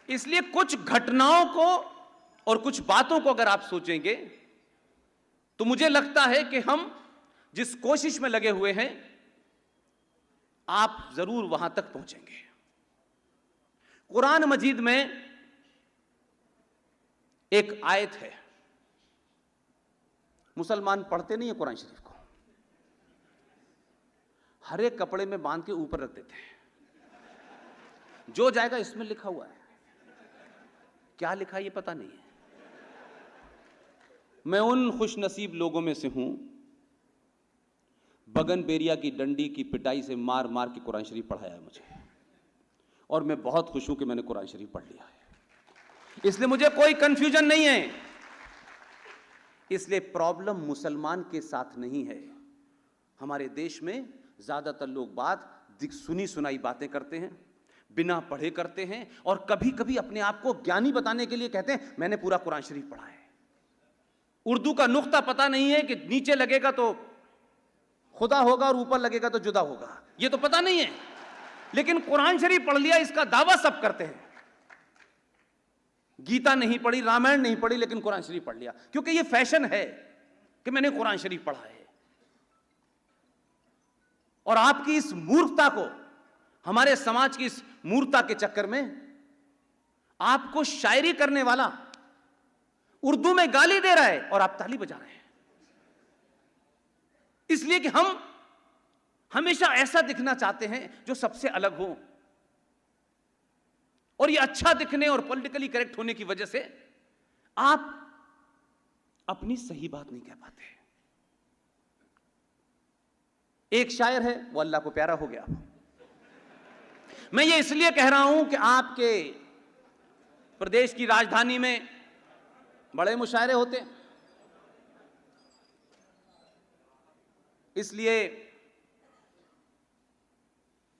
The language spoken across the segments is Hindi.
इसलिए कुछ घटनाओं को और कुछ बातों को अगर आप सोचेंगे तो मुझे लगता है कि हम जिस कोशिश में लगे हुए हैं आप जरूर वहां तक पहुंचेंगे। कुरान मजीद में एक आयत है, मुसलमान पढ़ते नहीं है कुरान शरीफ को, हर एक कपड़े में बांध के ऊपर रख देते हैं, जो जाएगा इसमें लिखा हुआ है, क्या लिखा है ये पता नहीं है। मैं उन खुशनसीब लोगों में से हूं, बगन बेरिया की डंडी की पिटाई से मार मार के कुरान शरीफ पढ़ाया है मुझे, और मैं बहुत खुश हूं कि मैंने कुरान शरीफ पढ़ लिया है, इसलिए मुझे कोई कंफ्यूजन नहीं है। इसलिए प्रॉब्लम मुसलमान के साथ नहीं है। हमारे देश में ज्यादातर लोग बात सुनी सुनाई बातें करते हैं, बिना पढ़े करते हैं, और कभी कभी अपने आप को ज्ञानी बताने के लिए कहते हैं मैंने पूरा कुरान शरीफ पढ़ा है। उर्दू का नुक्ता पता नहीं है कि नीचे लगेगा तो खुदा होगा और ऊपर लगेगा तो जुदा होगा, ये तो पता नहीं है, लेकिन कुरान शरीफ पढ़ लिया इसका दावा सब करते हैं। गीता नहीं पढ़ी, रामायण नहीं पढ़ी, लेकिन कुरान शरीफ पढ़ लिया, क्योंकि ये फैशन है कि मैंने कुरान शरीफ पढ़ा है। और आपकी इस मूर्खता को, हमारे समाज की इस मूर्खता के चक्कर में आपको शायरी करने वाला उर्दू में गाली दे रहा है और आप ताली बजा रहे हैं, इसलिए कि हम हमेशा ऐसा दिखना चाहते हैं जो सबसे अलग हो, और ये अच्छा दिखने और पॉलिटिकली करेक्ट होने की वजह से आप अपनी सही बात नहीं कह पाते। एक शायर है, वो अल्लाह को प्यारा हो गया। मैं ये इसलिए कह रहा हूं कि आपके प्रदेश की राजधानी में बड़े मुशायरे होते, इसलिए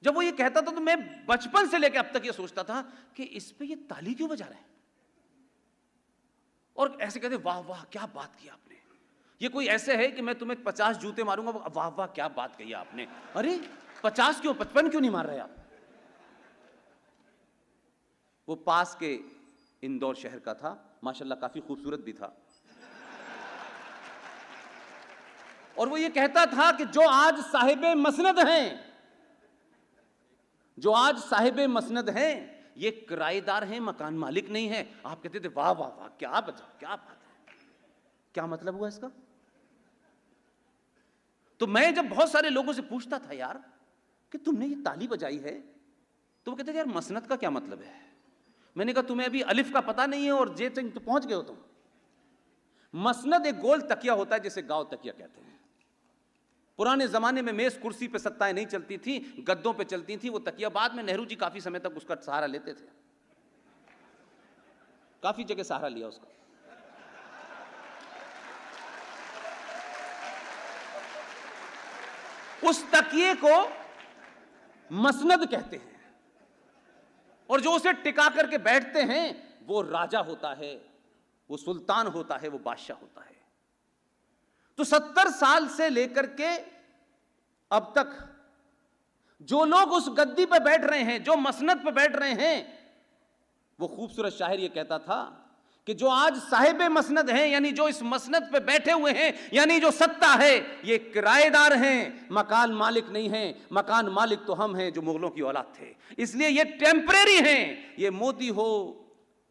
जब वो ये कहता था तो मैं बचपन से लेकर अब तक ये सोचता था कि इस पे ये ताली क्यों बजा रहे हैं, और ऐसे कहते वाह वाह क्या बात की आपने। ये कोई ऐसे है कि मैं तुम्हें 50 जूते मारूंगा, वाह वाह क्या बात कही आपने। अरे 50 क्यों, 55 क्यों नहीं मार रहे आप। वो पास के इंदौर शहर का था, माशाल्लाह काफी खूबसूरत भी था, और वो ये कहता था कि जो आज साहिबे मसनद हैं, जो आज साहिबे मसनद हैं, ये किराएदार हैं, मकान मालिक नहीं है। आप कहते थे वाह वाह वाह क्या बात है, क्या मतलब हुआ इसका। तो मैं जब बहुत सारे लोगों से पूछता था यार कि तुमने ये ताली बजाई है, तो वो कहते थे यार मसनद का क्या मतलब है। मैंने कहा तुम्हें अभी अलिफ का पता नहीं है और जे तक तो पहुंच गए हो तुम। मसनद एक गोल तकिया होता है जिसे गांव तकिया कहते हैं। पुराने जमाने में मेज कुर्सी पे सत्ताएं नहीं चलती थी, गद्दों पे चलती थी वो तकिया। बाद में नेहरू जी काफी समय तक उसका सहारा लेते थे, काफी जगह सहारा लिया उसका। उस तकिए को मसनद कहते हैं, और जो उसे टिका करके बैठते हैं वो राजा होता है, वो सुल्तान होता है, वो बादशाह होता है। तो 70 साल से लेकर के अब तक जो लोग उस गद्दी पे बैठ रहे हैं, जो मसनद पे बैठ रहे हैं, वो खूबसूरत शायर ये कहता था कि जो आज साहिबे मसनद हैं, यानी जो इस मसनद पे बैठे हुए हैं, यानी जो सत्ता है, ये किराएदार हैं, मकान मालिक नहीं हैं। मकान मालिक तो हम हैं जो मुगलों की औलाद थे, इसलिए ये टेम्परेरी हैं। ये मोदी हो,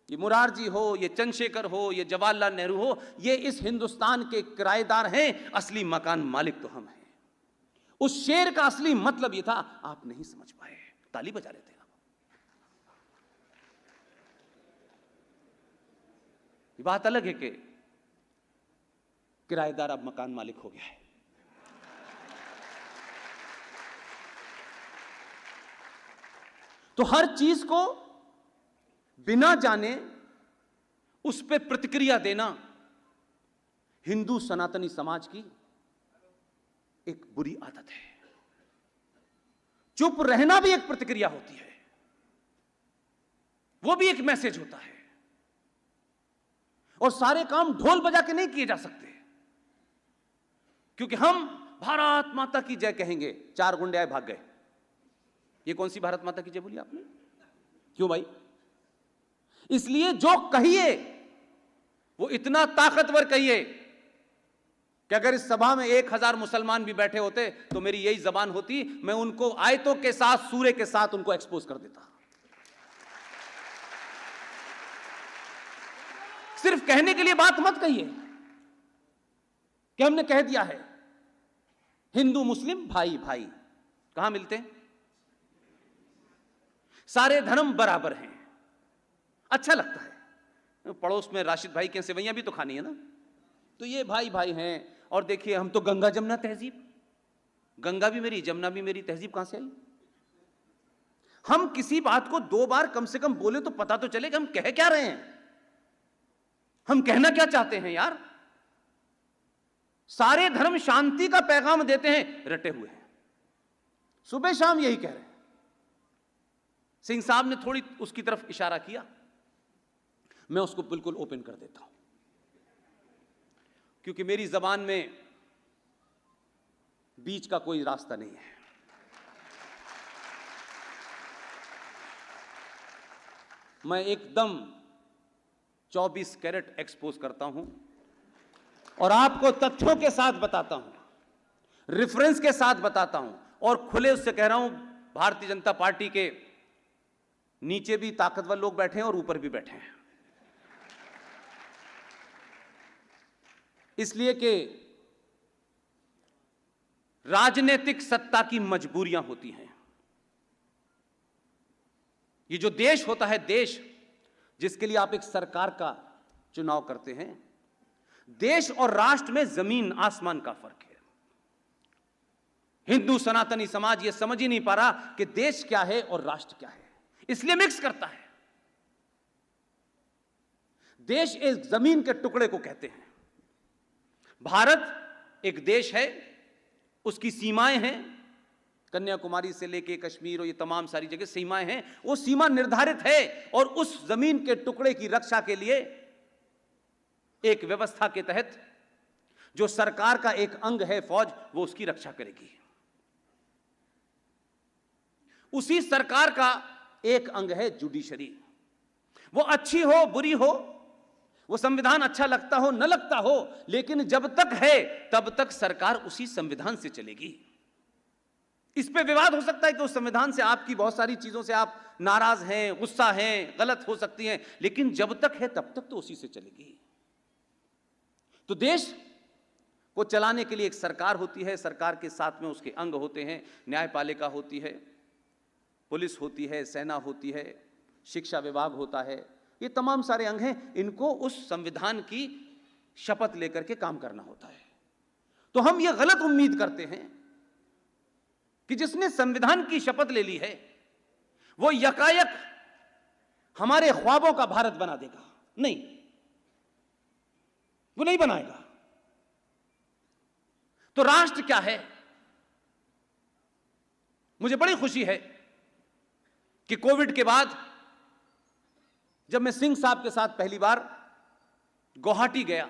ये मुरारजी हो, ये चंद्रशेखर हो, ये जवाहरलाल नेहरू हो, ये इस हिंदुस्तान के किराएदार हैं, असली मकान मालिक तो हम हैं। उस शेर का असली मतलब ये था, आप नहीं समझ पाए, ताली बजा रहे थे। ये बात अलग है कि किराएदार अब मकान मालिक हो गया है। तो हर चीज को बिना जाने उस पर प्रतिक्रिया देना हिंदू सनातनी समाज की एक बुरी आदत है। चुप रहना भी एक प्रतिक्रिया होती है, वो भी एक मैसेज होता है। और सारे काम ढोल बजा के नहीं किए जा सकते, क्योंकि हम भारत माता की जय कहेंगे, 4 गुंडे आए भाग गए। ये कौन सी भारत माता की जय बोली आपने? क्यों भाई? इसलिए जो कहिए वो इतना ताकतवर कहिए कि अगर इस सभा में 1000 मुसलमान भी बैठे होते तो मेरी यही जबान होती, मैं उनको आयतों के साथ, सूरे के साथ उनको एक्सपोज कर देता। सिर्फ कहने के लिए बात मत कहिए कि हमने कह दिया है हिंदू मुस्लिम भाई भाई। कहां मिलते हैं? सारे धर्म बराबर हैं, अच्छा लगता है। पड़ोस में राशिद भाई के सेवैयां भी तो खानी है ना, तो ये भाई भाई हैं। और देखिए हम तो गंगा जमुना तहजीब, गंगा भी मेरी जमुना भी मेरी तहजीब कहां से आई? हम किसी बात को 2 बार कम से कम बोले तो पता तो चले कि हम कह क्या रहे हैं, हम कहना क्या चाहते हैं यार। सारे धर्म शांति का पैगाम देते हैं, रटे हुए हैं, सुबह शाम यही कह रहे हैं। सिंह साहब ने थोड़ी उसकी तरफ इशारा किया, मैं उसको बिल्कुल ओपन कर देता हूं, क्योंकि मेरी जबान में बीच का कोई रास्ता नहीं है। मैं एकदम 24 कैरेट एक्सपोज करता हूं और आपको तथ्यों के साथ बताता हूं, रेफरेंस के साथ बताता हूं, और खुले उससे कह रहा हूं भारतीय जनता पार्टी के नीचे भी ताकतवर लोग बैठे हैं और ऊपर भी बैठे हैं, इसलिए कि राजनीतिक सत्ता की मजबूरियां होती हैं। ये जो देश होता है, देश जिसके लिए आप एक सरकार का चुनाव करते हैं, देश और राष्ट्र में जमीन आसमान का फर्क है। हिंदू सनातनी समाज यह समझ ही नहीं पा रहा कि देश क्या है और राष्ट्र क्या है, इसलिए मिक्स करता है। देश एक जमीन के टुकड़े को कहते हैं। भारत एक देश है, उसकी सीमाएं हैं, कन्याकुमारी से लेके कश्मीर और ये तमाम सारी जगह सीमाएं हैं। वो सीमा निर्धारित है और उस जमीन के टुकड़े की रक्षा के लिए एक व्यवस्था के तहत जो सरकार का एक अंग है फौज, वो उसकी रक्षा करेगी। उसी सरकार का एक अंग है जुडिशरी। वो अच्छी हो बुरी हो, वो संविधान अच्छा लगता हो न लगता हो, लेकिन जब तक है तब तक सरकार उसी संविधान से चलेगी। इस पे विवाद हो सकता है कि उस संविधान से आपकी बहुत सारी चीजों से आप नाराज हैं, गुस्सा हैं, गलत हो सकती हैं, लेकिन जब तक है तब तक तो उसी से चलेगी। तो देश को चलाने के लिए एक सरकार होती है, सरकार के साथ में उसके अंग होते हैं, न्यायपालिका होती है, पुलिस होती है, सेना होती है, शिक्षा विभाग होता है, ये तमाम सारे अंग हैं। इनको उस संविधान की शपथ लेकर के काम करना होता है। तो हम ये गलत उम्मीद करते हैं कि जिसने संविधान की शपथ ले ली है वो यकायक हमारे ख्वाबों का भारत बना देगा। नहीं, वो नहीं बनाएगा। तो राष्ट्र क्या है? मुझे बड़ी खुशी है कि कोविड के बाद जब मैं सिंह साहब के साथ पहली बार गुवाहाटी गया,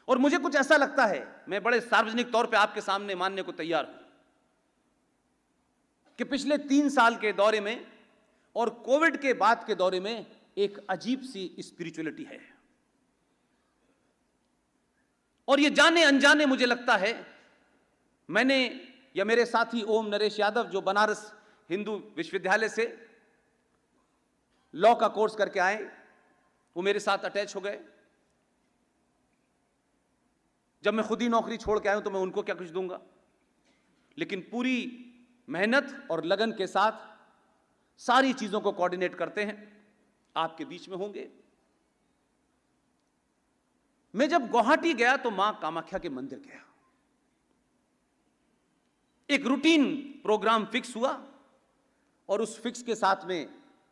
और मुझे कुछ ऐसा लगता है, मैं बड़े सार्वजनिक तौर पे आपके सामने मानने को तैयार हूं कि पिछले 3 साल के दौरे में और कोविड के बाद के दौरे में एक अजीब सी स्पिरिचुअलिटी है। और ये जाने अनजाने मुझे लगता है, मैंने या मेरे साथी ओम नरेश यादव जो बनारस हिंदू विश्वविद्यालय से लॉ का कोर्स करके आए, वो मेरे साथ अटैच हो गए। जब मैं खुद ही नौकरी छोड़ के आया हूं तो मैं उनको क्या कुछ दूंगा, लेकिन पूरी मेहनत और लगन के साथ सारी चीजों को कोऑर्डिनेट करते हैं, आपके बीच में होंगे। मैं जब गुवाहाटी गया तो मां कामाख्या के मंदिर गया। एक रूटीन प्रोग्राम फिक्स हुआ और उस फिक्स के साथ में,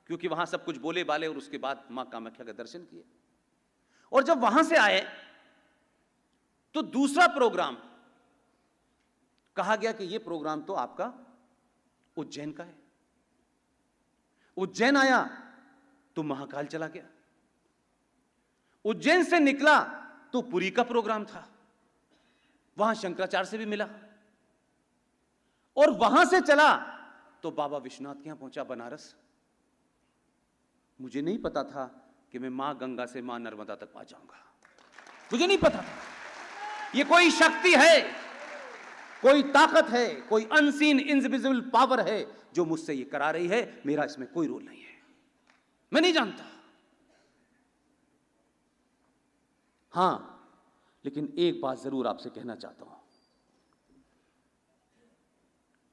क्योंकि वहां सब कुछ बोले बाले, और उसके बाद मां कामाख्या का दर्शन किए। और जब वहां से आए तो दूसरा प्रोग्राम कहा गया कि यह प्रोग्राम तो आपका उज्जैन का है। उज्जैन आया तो महाकाल चला गया। उज्जैन से निकला तो पुरी का प्रोग्राम था, वहां शंकराचार्य से भी मिला, और वहां से चला तो बाबा विश्वनाथ के यहां पहुंचा बनारस। मुझे नहीं पता था कि मैं मां गंगा से मां नर्मदा तक पा जाऊंगा। मुझे नहीं पता था। ये कोई शक्ति है, कोई ताकत है, कोई अनसीन इनविजिबल पावर है जो मुझसे ये करा रही है। मेरा इसमें कोई रोल नहीं है, मैं नहीं जानता। हां, लेकिन एक बात जरूर आपसे कहना चाहता हूं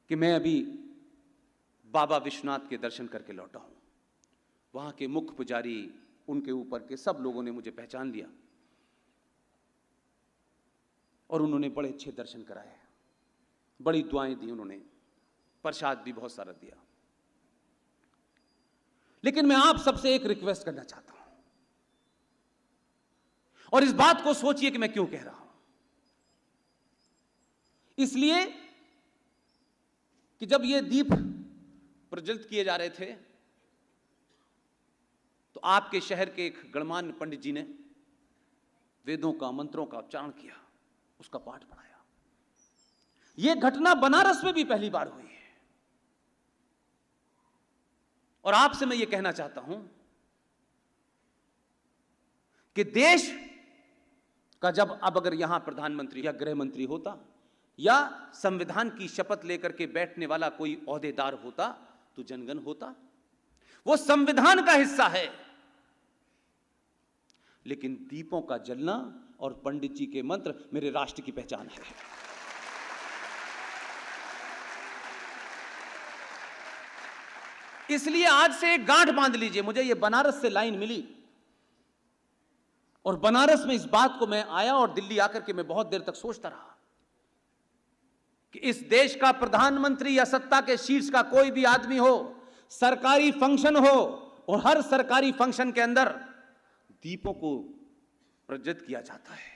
कि मैं अभी बाबा विश्वनाथ के दर्शन करके लौटा हूं। वहां के मुख्य पुजारी, उनके ऊपर के सब लोगों ने मुझे पहचान लिया और उन्होंने बड़े अच्छे दर्शन कराए, बड़ी दुआएं दी उन्होंने, प्रसाद भी बहुत सारा दिया। लेकिन मैं आप सबसे एक रिक्वेस्ट करना चाहता हूं, और इस बात को सोचिए कि मैं क्यों कह रहा हूं। इसलिए कि जब ये दीप प्रज्वलित किए जा रहे थे तो आपके शहर के एक गणमान्य पंडित जी ने वेदों का, मंत्रों का उच्चारण किया, उसका पाठ पढ़ाया। यह घटना बनारस में भी पहली बार हुई है। और आपसे मैं यह कहना चाहता हूं कि देश का जब अब अगर यहां प्रधानमंत्री या गृह मंत्री होता या संविधान की शपथ लेकर के बैठने वाला कोई ओहदेदार होता तो जनगण होता। वो संविधान का हिस्सा है। लेकिन दीपों का जलना और पंडित जी के मंत्र मेरे राष्ट्र की पहचान है। इसलिए आज से एक गांठ बांध लीजिए। मुझे ये बनारस से लाइन मिली और बनारस में इस बात को मैं आया और दिल्ली आकर के मैं बहुत देर तक सोचता रहा कि इस देश का प्रधानमंत्री या सत्ता के शीर्ष का कोई भी आदमी हो, सरकारी फंक्शन हो और हर सरकारी फंक्शन के अंदर दीपों को प्रज्वलित किया जाता है।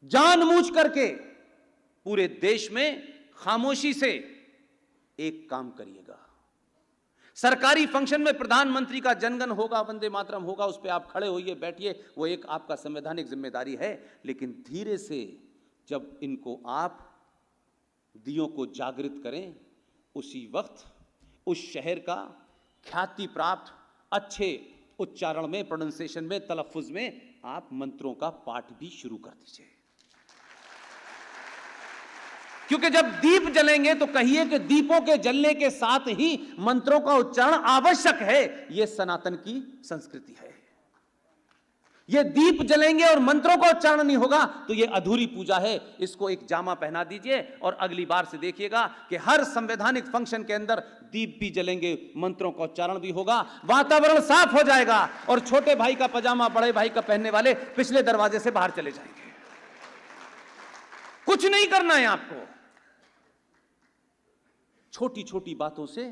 जानबूझ करके पूरे देश में खामोशी से एक काम करिएगा। सरकारी फंक्शन में प्रधानमंत्री का जनगण होगा, वंदे मातरम होगा, उस पर आप खड़े होइए, बैठिए, वो एक आपका संवैधानिक जिम्मेदारी है। लेकिन धीरे से जब इनको आप दियों को जागृत करें, उसी वक्त उस शहर का ख्याति प्राप्त अच्छे उच्चारण में, प्रोनाउंसिएशन में, तलफ्फुज में आप मंत्रों का पाठ भी शुरू कर दीजिए। क्योंकि जब दीप जलेंगे तो कहिए कि दीपों के जलने के साथ ही मंत्रों का उच्चारण आवश्यक है। यह सनातन की संस्कृति है। ये दीप जलेंगे और मंत्रों का उच्चारण नहीं होगा तो ये अधूरी पूजा है। इसको एक जामा पहना दीजिए और अगली बार से देखिएगा कि हर संवैधानिक फंक्शन के अंदर दीप भी जलेंगे, मंत्रों का उच्चारण भी होगा, वातावरण साफ हो जाएगा और छोटे भाई का पजामा बड़े भाई का पहनने वाले पिछले दरवाजे से बाहर चले जाएंगे। कुछ नहीं करना है आपको। छोटी छोटी बातों से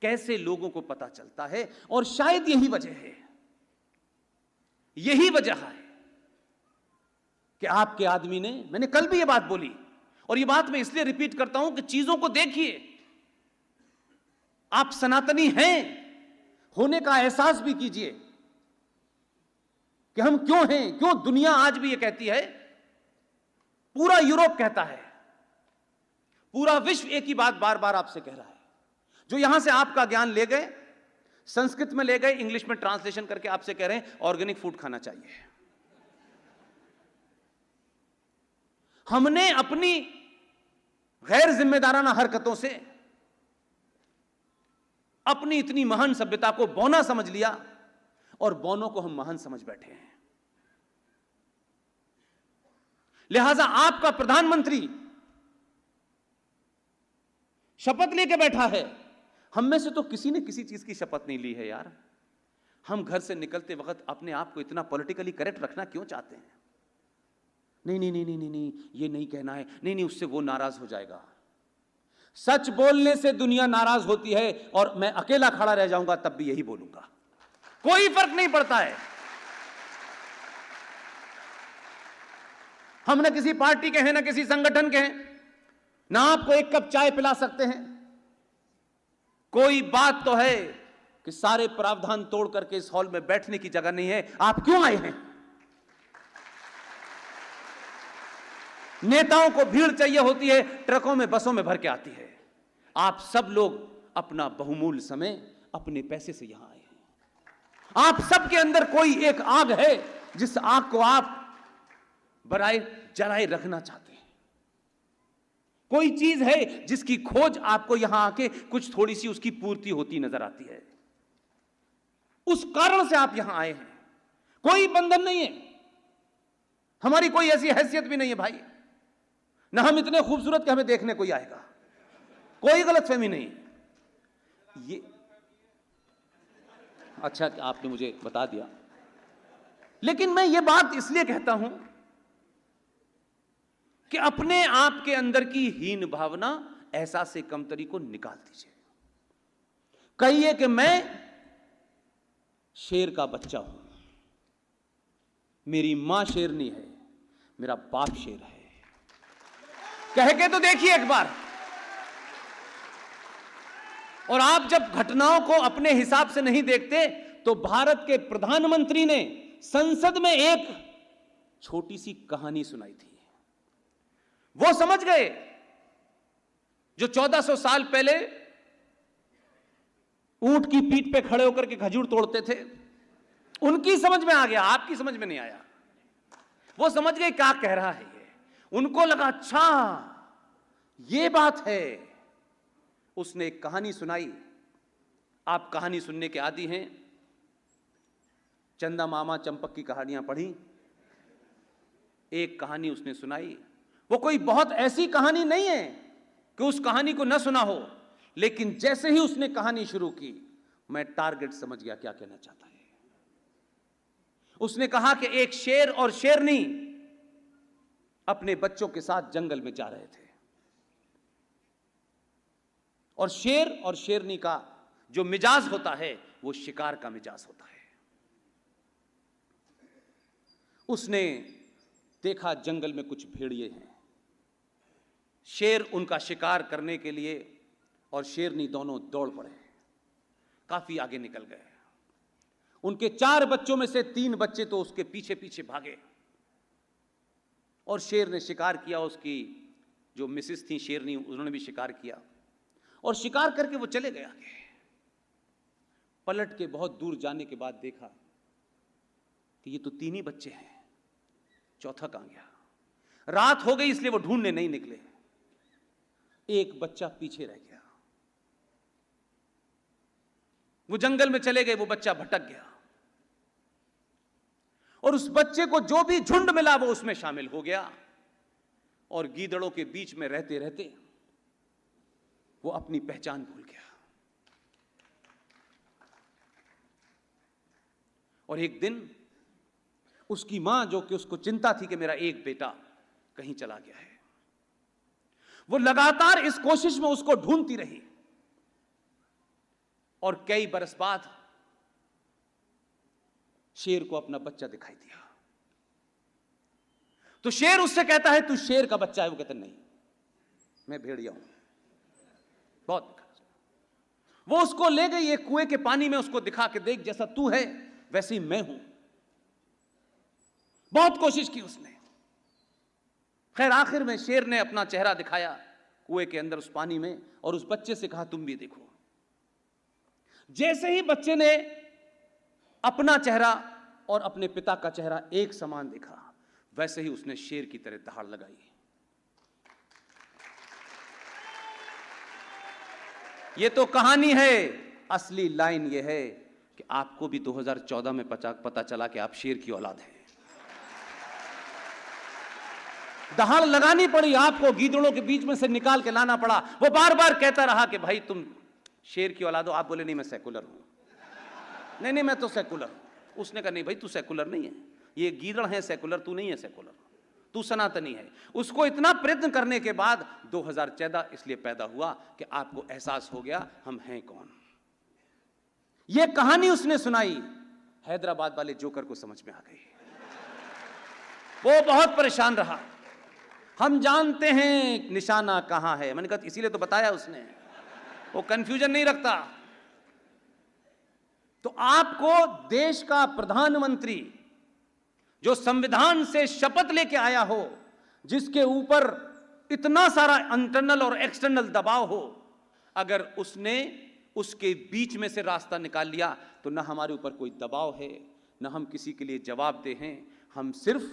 कैसे लोगों को पता चलता है। और शायद यही वजह है, यही वजह है कि आपके आदमी ने, मैंने कल भी यह बात बोली और यह बात मैं इसलिए रिपीट करता हूं कि चीजों को देखिए। आप सनातनी हैं होने का एहसास भी कीजिए कि हम क्यों हैं, क्यों दुनिया आज भी यह कहती है, पूरा यूरोप कहता है, पूरा विश्व एक ही बात बार बार आपसे कह रहा है। जो यहां से आपका ज्ञान ले गए, संस्कृत में ले गए, इंग्लिश में ट्रांसलेशन करके आपसे कह रहे हैं ऑर्गेनिक फूड खाना चाहिए। हमने अपनी गैर जिम्मेदाराना हरकतों से अपनी इतनी महान सभ्यता को बौना समझ लिया और बौनों को हम महान समझ बैठे हैं। लिहाजा आपका प्रधानमंत्री शपथ लेके बैठा है। हम में से तो किसी ने किसी चीज की शपथ नहीं ली है यार। हम घर से निकलते वक्त अपने आप को इतना पॉलिटिकली करेक्ट रखना क्यों चाहते हैं? नहीं नहीं नहीं नहीं नहीं नहीं, ये नहीं कहना है, नहीं नहीं, उससे वो नाराज हो जाएगा। सच बोलने से दुनिया नाराज होती है और मैं अकेला खड़ा रह जाऊंगा तब भी यही बोलूंगा, कोई फर्क नहीं पड़ता है। हम ना किसी पार्टी के हैं, ना किसी संगठन के हैं, ना आपको एक कप चाय पिला सकते हैं। कोई बात तो है कि सारे प्रावधान तोड़ करके इस हॉल में बैठने की जगह नहीं है। आप क्यों आए हैं? नेताओं को भीड़ चाहिए होती है, ट्रकों में बसों में भर के आती है। आप सब लोग अपना बहुमूल्य समय अपने पैसे से यहां आए हैं। आप सबके अंदर कोई एक आग है जिस आग को आप बराए जलाए रखना चाहते हैं। कोई चीज है जिसकी खोज आपको यहां आके कुछ थोड़ी सी उसकी पूर्ति होती नजर आती है, उस कारण से आप यहां आए हैं। कोई बंधन नहीं है, हमारी कोई ऐसी हैसियत भी नहीं है भाई, ना हम इतने खूबसूरत कि हमें देखने कोई आएगा, कोई गलतफहमी नहीं है। ये अच्छा आपने मुझे बता दिया, लेकिन मैं ये बात इसलिए कहता हूं कि अपने आप के अंदर की हीन भावना, एहसास कमतरी को निकाल दीजिए। कहिए कि मैं शेर का बच्चा हूं, मेरी मां शेरनी है, मेरा बाप शेर है, कह के तो देखिए एक बार। और आप जब घटनाओं को अपने हिसाब से नहीं देखते तो भारत के प्रधानमंत्री ने संसद में एक छोटी सी कहानी सुनाई थी। वो समझ गए, जो 1400 साल पहले ऊंट की पीठ पे खड़े होकर के खजूर तोड़ते थे, उनकी समझ में आ गया, आपकी समझ में नहीं आया। वो समझ गए क्या कह रहा है ये, उनको लगा अच्छा ये बात है। उसने एक कहानी सुनाई। आप कहानी सुनने के आदी हैं, चंदा मामा चंपक की कहानियां पढ़ी। एक कहानी उसने सुनाई, वो कोई बहुत ऐसी कहानी नहीं है कि उस कहानी को न सुना हो, लेकिन जैसे ही उसने कहानी शुरू की, मैं टारगेट समझ गया क्या कहना चाहता है। उसने कहा कि एक शेर और शेरनी अपने बच्चों के साथ जंगल में जा रहे थे, और शेर और शेरनी का जो मिजाज होता है वो शिकार का मिजाज होता है। उसने देखा जंगल में कुछ भेड़िए हैं, शेर उनका शिकार करने के लिए और शेरनी दोनों दौड़ पड़े, काफी आगे निकल गए। उनके 4 बच्चों में से 3 बच्चे तो उसके पीछे पीछे भागे, और शेर ने शिकार किया। उसकी जो मिसेस थी शेरनी, उन्होंने भी शिकार किया, और शिकार करके वो चले गए आगे। पलट के बहुत दूर जाने के बाद देखा कि ये तो 3 ही बच्चे हैं, चौथा कहां गया। रात हो गई इसलिए वो ढूंढने नहीं निकले। एक बच्चा पीछे रह गया, वो जंगल में चले गए, वो बच्चा भटक गया, और उस बच्चे को जो भी झुंड मिला वो उसमें शामिल हो गया, और गीदड़ों के बीच में रहते रहते वो अपनी पहचान भूल गया। और एक दिन उसकी मां, जो कि उसको चिंता थी कि मेरा एक बेटा कहीं चला गया है, वो लगातार इस कोशिश में उसको ढूंढती रही, और कई बरस बाद शेर को अपना बच्चा दिखाई दिया। तो शेर उससे कहता है तू शेर का बच्चा है? वो कहता नहीं, मैं भेड़िया हूं। बहुत वो उसको ले गई एक कुएं के पानी में, उसको दिखा के देख जैसा तू है वैसे ही मैं हूं। बहुत कोशिश की उसने, खैर आखिर में शेर ने अपना चेहरा दिखाया कुएं के अंदर उस पानी में, और उस बच्चे से कहा तुम भी देखो। जैसे ही बच्चे ने अपना चेहरा और अपने पिता का चेहरा एक समान देखा, वैसे ही उसने शेर की तरह दहाड़ लगाई। ये तो कहानी है, असली लाइन ये है कि आपको भी 2014 में पता चला कि आप शेर की औलाद हैं। दहाड़ लगानी पड़ी आपको, गीदड़ों के बीच में से निकाल के लाना पड़ा। वो बार बार कहता रहा कि भाई तुम शेर की औलाद हो। आप बोले नहीं मैं सेकुलर हूं। नहीं मैं तो सेकुलर हूं। उसने कहा नहीं भाई तू सेकुलर नहीं है, ये गीदड़ है सेकुलर, तू नहीं है सेकुलर, तू सनातनी है। उसको इतना प्रयत्न करने के बाद 2014 इसलिए पैदा हुआ कि आपको एहसास हो गया हम हैं कौन। ये कहानी उसने सुनाई, हैदराबाद वाले जोकर को समझ में आ गई। वो बहुत परेशान रहा, हम जानते हैं निशाना कहां है। मैंने कहा इसीलिए तो बताया उसने, वो कंफ्यूजन नहीं रखता। तो आपको देश का प्रधानमंत्री जो संविधान से शपथ लेके आया हो, जिसके ऊपर इतना सारा इंटरनल और एक्सटर्नल दबाव हो, अगर उसने उसके बीच में से रास्ता निकाल लिया तो न हमारे ऊपर कोई दबाव है, न हम किसी के लिए जवाबदेह हैं। हम सिर्फ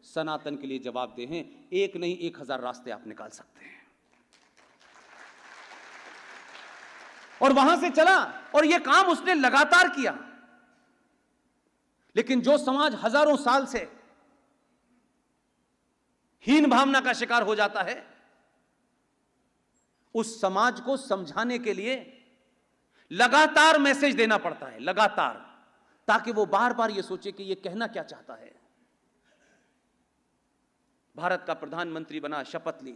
सनातन के लिए जवाबदेह हैं। एक नहीं 1000 रास्ते आप निकाल सकते हैं। और वहां से चला और यह काम उसने लगातार किया। लेकिन जो समाज हजारों साल से हीन भावना का शिकार हो जाता है, उस समाज को समझाने के लिए लगातार मैसेज देना पड़ता है, लगातार, ताकि वो बार बार ये सोचे कि ये कहना क्या चाहता है। भारत का प्रधानमंत्री बना, शपथ ली।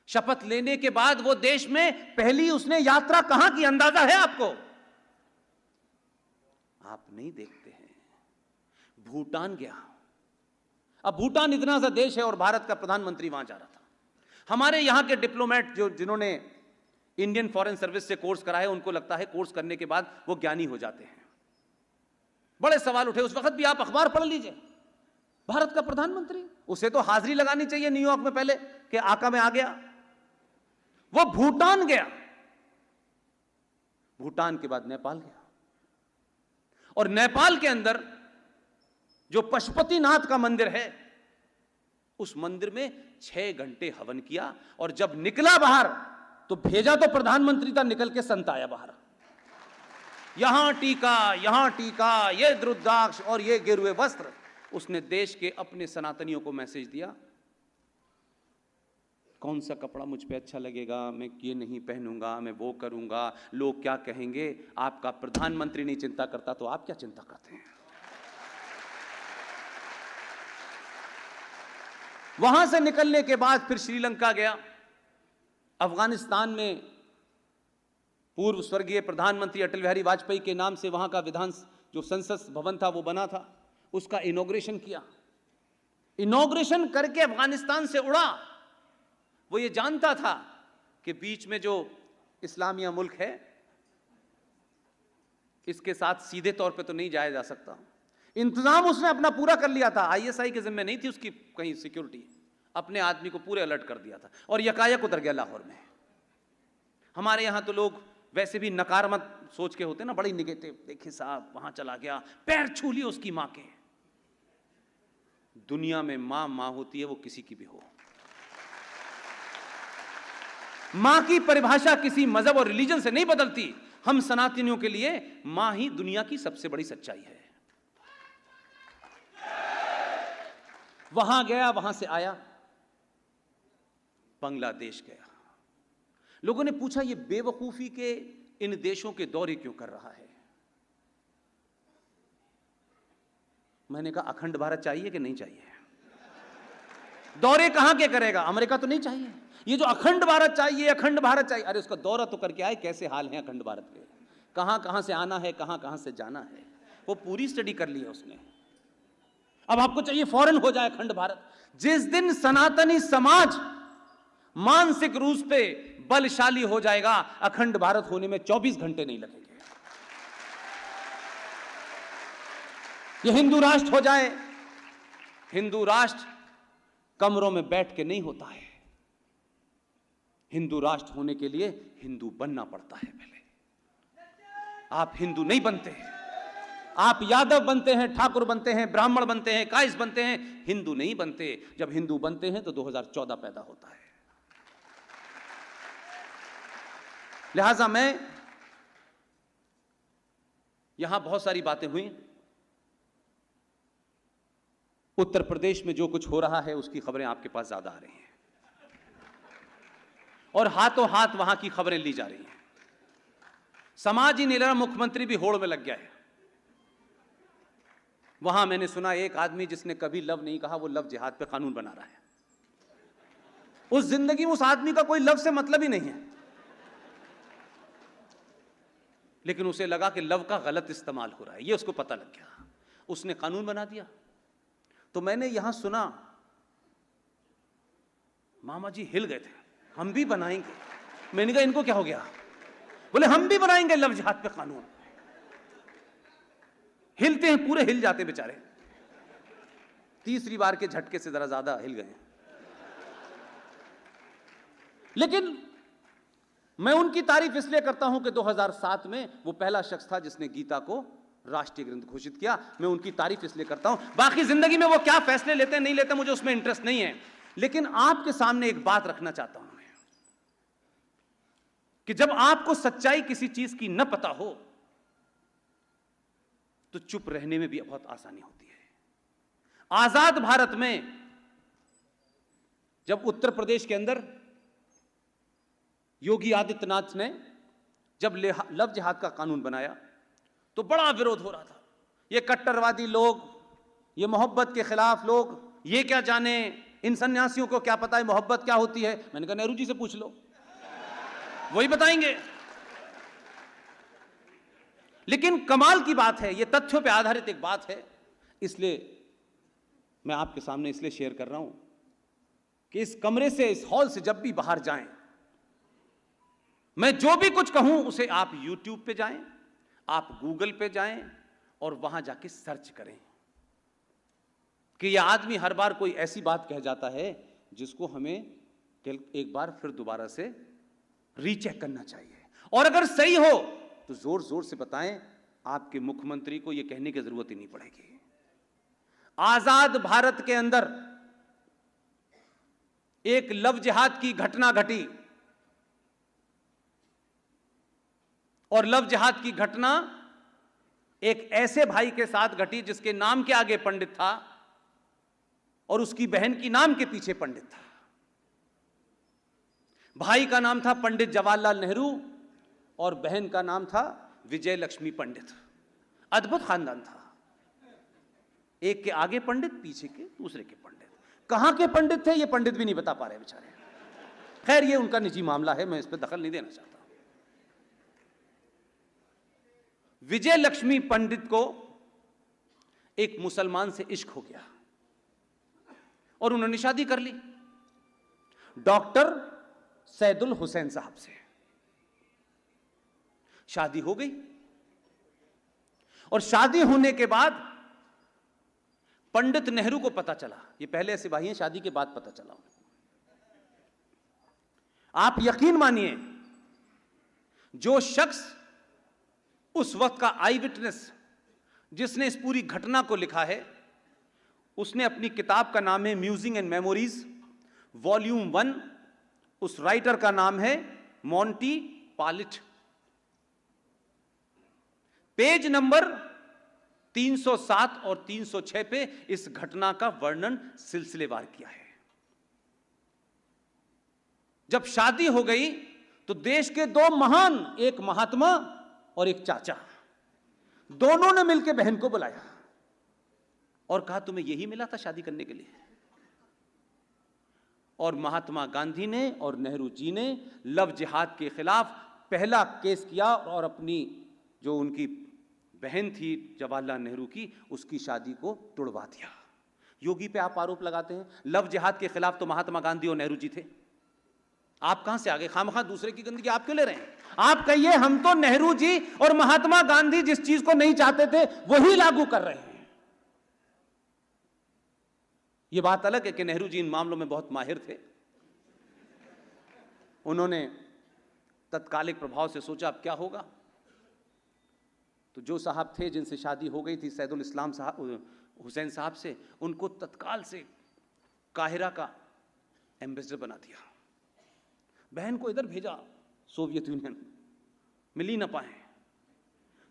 शपथ लेने के बाद वो देश में पहली उसने यात्रा कहां की, अंदाजा है आपको? आप नहीं देखते हैं। भूटान गया। अब भूटान इतना सा देश है और भारत का प्रधानमंत्री वहां जा रहा था। हमारे यहां के डिप्लोमेट जिन्होंने इंडियन फॉरेन सर्विस से कोर्स करा है, उनको लगता है कोर्स करने के बाद वो ज्ञानी हो जाते हैं। बड़े सवाल उठे उस वक्त भी। आप अखबार पढ़ लीजिए। भारत का प्रधानमंत्री, उसे तो हाजिरी लगानी चाहिए न्यूयॉर्क में पहले कि आका में आ गया। वो भूटान गया, भूटान के बाद नेपाल गया, और नेपाल के अंदर जो पशुपतिनाथ का मंदिर है, उस मंदिर में 6 घंटे हवन किया। और जब निकला बाहर तो भेजा तो प्रधानमंत्री था, निकल के संत आया बाहर। यहां टीका, ये रुद्राक्ष और ये गेरुए वस्त्र। उसने देश के अपने सनातनियों को मैसेज दिया, कौन सा कपड़ा मुझ पे अच्छा लगेगा, मैं ये नहीं पहनूंगा, मैं वो करूंगा, लोग क्या कहेंगे। आपका प्रधानमंत्री नहीं चिंता करता तो आप क्या चिंता करते हैं? वहां से निकलने के बाद फिर श्रीलंका गया। अफगानिस्तान में पूर्व स्वर्गीय प्रधानमंत्री अटल बिहारी वाजपेयी के नाम से वहां का विधान जो संसद भवन था वो बना था, उसका इनॉग्रेशन किया। इनॉग्रेशन करके अफगानिस्तान से उड़ा। वो ये जानता था कि बीच में जो इस्लामिया मुल्क है, इसके साथ सीधे तौर पे तो नहीं जाया जा सकता। इंतजाम उसने अपना पूरा कर लिया था। आईएसआई के जिम्मे नहीं थी उसकी कहीं सिक्योरिटी। अपने आदमी को पूरे अलर्ट कर दिया था और यकायक उतर गया लाहौर में। हमारे यहां तो लोग वैसे भी नकारात्मक सोच के होते ना, बड़ी निगेटिव। देखिए साहब वहां चला गया, पैर छू लिए उसकी मां के। दुनिया में मां मां होती है, वो किसी की भी हो। मां की परिभाषा किसी मजहब और रिलीजन से नहीं बदलती। हम सनातनियों के लिए मां ही दुनिया की सबसे बड़ी सच्चाई है। वहां गया, वहां से आया, बांग्लादेश गया। लोगों ने पूछा ये बेवकूफी के इन देशों के दौरे क्यों कर रहा है? मैंने कहा अखंड भारत चाहिए कि नहीं चाहिए? दौरे कहां के करेगा? अमेरिका तो नहीं चाहिए। ये जो अखंड भारत चाहिए, अखंड भारत चाहिए, अरे उसका दौरा तो करके आए, कैसे हाल है अखंड भारत के, कहां कहां से आना है, कहां कहां से जाना है, वो पूरी स्टडी कर ली है उसने। अब आपको चाहिए फौरन हो जाए अखंड भारत। जिस दिन सनातनी समाज मानसिक रूप से बलशाली हो जाएगा, अखंड भारत होने में 24 घंटे नहीं लगेंगे। ये हिंदू राष्ट्र हो जाए। हिंदू राष्ट्र कमरों में बैठ के नहीं होता है। हिंदू राष्ट्र होने के लिए हिंदू बनना पड़ता है पहले। आप हिंदू नहीं बनते, आप यादव बनते हैं, ठाकुर बनते हैं, ब्राह्मण बनते हैं, काइस बनते हैं, हिंदू नहीं बनते। जब हिंदू बनते हैं तो 2014 पैदा होता है। लिहाजा मैं यहां बहुत सारी बातें हुई। उत्तर प्रदेश में जो कुछ हो रहा है उसकी खबरें आपके पास ज्यादा आ रही हैं और हाथों हाथ वहां की खबरें ली जा रही हैं। समाज ही निरा मुख्यमंत्री भी होड़ में लग गया है। वहां मैंने सुना एक आदमी जिसने कभी लव नहीं कहा, वो लव जिहाद पे कानून बना रहा है। उस जिंदगी में उस आदमी का कोई लव से मतलब ही नहीं है, लेकिन उसे लगा कि लव का गलत इस्तेमाल हो रहा है, ये उसको पता लग गया, उसने कानून बना दिया। तो मैंने यहां सुना, मामा जी हिल गए थे, हम भी बनाएंगे। मैंने कहा इनको क्या हो गया? बोले हम भी बनाएंगे लव जिहाद पे कानून। हिलते हैं, पूरे हिल जाते बेचारे। तीसरी बार के झटके से जरा ज्यादा हिल गए। लेकिन मैं उनकी तारीफ इसलिए करता हूं कि 2007 में वो पहला शख्स था जिसने गीता को राष्ट्रीय ग्रंथ घोषित किया। मैं उनकी तारीफ इसलिए करता हूं। बाकी जिंदगी में वो क्या फैसले लेते हैं नहीं लेते मुझे उसमें इंटरेस्ट नहीं है, लेकिन आपके सामने एक बात रखना चाहता हूं मैं कि जब आपको सच्चाई किसी चीज की न पता हो तो चुप रहने में भी बहुत आसानी होती है। आजाद भारत में जब उत्तर प्रदेश के अंदर योगी आदित्यनाथ ने जब लव जिहाद का कानून बनाया तो बड़ा विरोध हो रहा था। ये कट्टरवादी लोग, ये मोहब्बत के खिलाफ लोग, ये क्या जाने, इन सन्यासियों को क्या पता है मोहब्बत क्या होती है। मैंने कहा नेहरू जी से पूछ लो, वही बताएंगे। लेकिन कमाल की बात है, ये तथ्यों पे आधारित एक बात है, इसलिए मैं आपके सामने इसलिए शेयर कर रहा हूं कि इस कमरे से, इस हॉल से जब भी बाहर जाएं, मैं जो भी कुछ कहूं उसे आप YouTube पे जाएं, आप गूगल पे जाएं और वहां जाके सर्च करें कि यह आदमी हर बार कोई ऐसी बात कह जाता है जिसको हमें एक बार फिर दोबारा से रीचेक करना चाहिए। और अगर सही हो तो जोर जोर से बताएं, आपके मुख्यमंत्री को यह कहने की जरूरत ही नहीं पड़ेगी। आजाद भारत के अंदर एक लव जिहाद की घटना घटी और लव जिहाद की घटना एक ऐसे भाई के साथ घटी जिसके नाम के आगे पंडित था और उसकी बहन की नाम के पीछे पंडित था। भाई का नाम था पंडित जवाहरलाल नेहरू और बहन का नाम था विजय लक्ष्मी पंडित। अद्भुत खानदान था, एक के आगे पंडित, पीछे के दूसरे के पंडित। कहां के पंडित थे ये पंडित भी नहीं बता पा रहे बेचारे। खैर ये उनका निजी मामला है, मैं इस पर दखल नहीं देना चाहता। विजय लक्ष्मी पंडित को एक मुसलमान से इश्क हो गया और उन्होंने शादी कर ली डॉक्टर सैदुल हुसैन साहब से। शादी हो गई और शादी होने के बाद पंडित नेहरू को पता चला, ये पहले ऐसे भाई हैं, शादी के बाद पता चला। आप यकीन मानिए, जो शख्स उस वक्त का आई विटनेस जिसने इस पूरी घटना को लिखा है, उसने अपनी किताब का नाम है म्यूजिंग एंड मेमोरीज वॉल्यूम 1। उस राइटर का नाम है मोंटी पालिट। पेज नंबर 307 और 306 पे इस घटना का वर्णन सिलसिलेवार किया है। जब शादी हो गई तो देश के दो महान, एक महात्मा और एक चाचा, दोनों ने मिलकर बहन को बुलाया और कहा तुम्हें यही मिला था शादी करने के लिए। और महात्मा गांधी ने और नेहरू जी ने लव जिहाद के खिलाफ पहला केस किया और अपनी जो उनकी बहन थी जवाहरलाल नेहरू की, उसकी शादी को तुड़वा दिया। योगी पे आप आरोप लगाते हैं, लव जिहाद के खिलाफ तो महात्मा गांधी और नेहरू जी थे। आप कहां से आ गए? खामखा दूसरे की गंदगी आप क्यों ले रहे हैं? आप कहिए हम तो नेहरू जी और महात्मा गांधी जिस चीज को नहीं चाहते थे वही लागू कर रहे हैं। यह बात अलग है कि नेहरू जी इन मामलों में बहुत माहिर थे। उन्होंने तत्कालिक प्रभाव से सोचा अब क्या होगा, तो जो साहब थे जिनसे शादी हो गई थी सैदुल इस्लाम साहब हुसैन साहब से, उनको तत्काल से काहिरा का एम्बेसडर बना दिया। बहन को इधर भेजा सोवियत यूनियन, मिल ही ना पाए।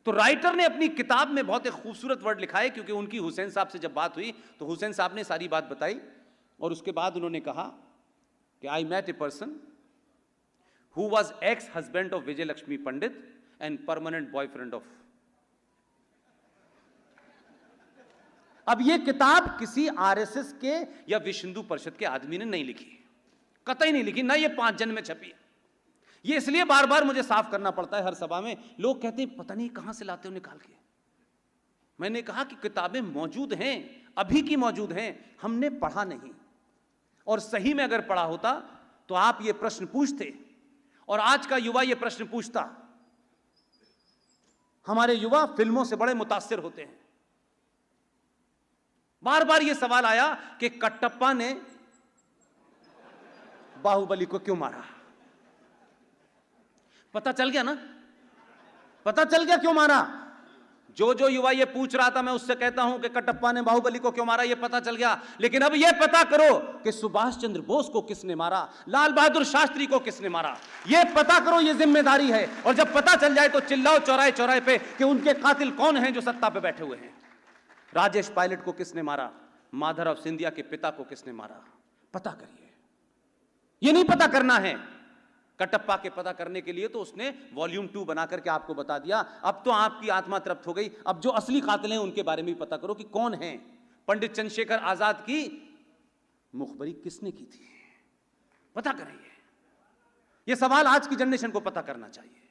तो राइटर ने अपनी किताब में बहुत एक खूबसूरत वर्ड लिखा है, क्योंकि उनकी हुसैन साहब से जब बात हुई तो हुसैन साहब ने सारी बात बताई और उसके बाद उन्होंने कहा कि I met a person who was ex husband of Vijaya Lakshmi Pandit and permanent boyfriend of. अब यह किताब किसी आरएसएस के या विश्व हिंदू परिषद के आदमी ने नहीं लिखी, कतई नहीं लिखी, ना ये 5 जन में छपी है। ये इसलिए बार बार मुझे साफ करना पड़ता है हर सभा में। लोग कहते हैं पता नहीं कहां से लाते हो निकाल के। मैंने कहा कि किताबें मौजूद हैं, अभी की मौजूद हैं, हमने पढ़ा नहीं। और सही में अगर पढ़ा होता तो आप ये प्रश्न पूछते और आज का युवा ये प्रश्न पूछता। हमारे युवा फिल्मों से बड़े मुतासिर होते हैं। बार बार ये सवाल आया कि कटप्पा ने बाहुबली को क्यों मारा। पता चल गया ना, पता चल गया क्यों मारा। जो युवा ये पूछ रहा था, मैं उससे कहता हूं कि कटप्पा ने बाहुबली को क्यों मारा, ये पता चल गया। लेकिन अब ये पता करो कि सुभाष चंद्र बोस को किसने मारा, लाल बहादुर शास्त्री को किसने मारा, ये पता करो, ये जिम्मेदारी है। और जब पता चल जाए तो चिल्लाओ चौराहे चौराहे पे कि उनके कातिल कौन हैं जो सत्ता पे बैठे हुए हैं। राजेश पायलट को किसने मारा, माधवराव सिंधिया के पिता को किसने मारा, पता करिए। ये नहीं पता करना है कटप्पा के पता करने के लिए तो उसने वॉल्यूम 2 बना करके आपको बता दिया। अब तो आपकी आत्मा तृप्त हो गई। अब जो असली कातिल हैं उनके बारे में भी पता करो कि कौन है। पंडित चंद्रशेखर आजाद की मुखबरी किसने की थी, पता करिए। यह सवाल आज की जनरेशन को पता करना चाहिए।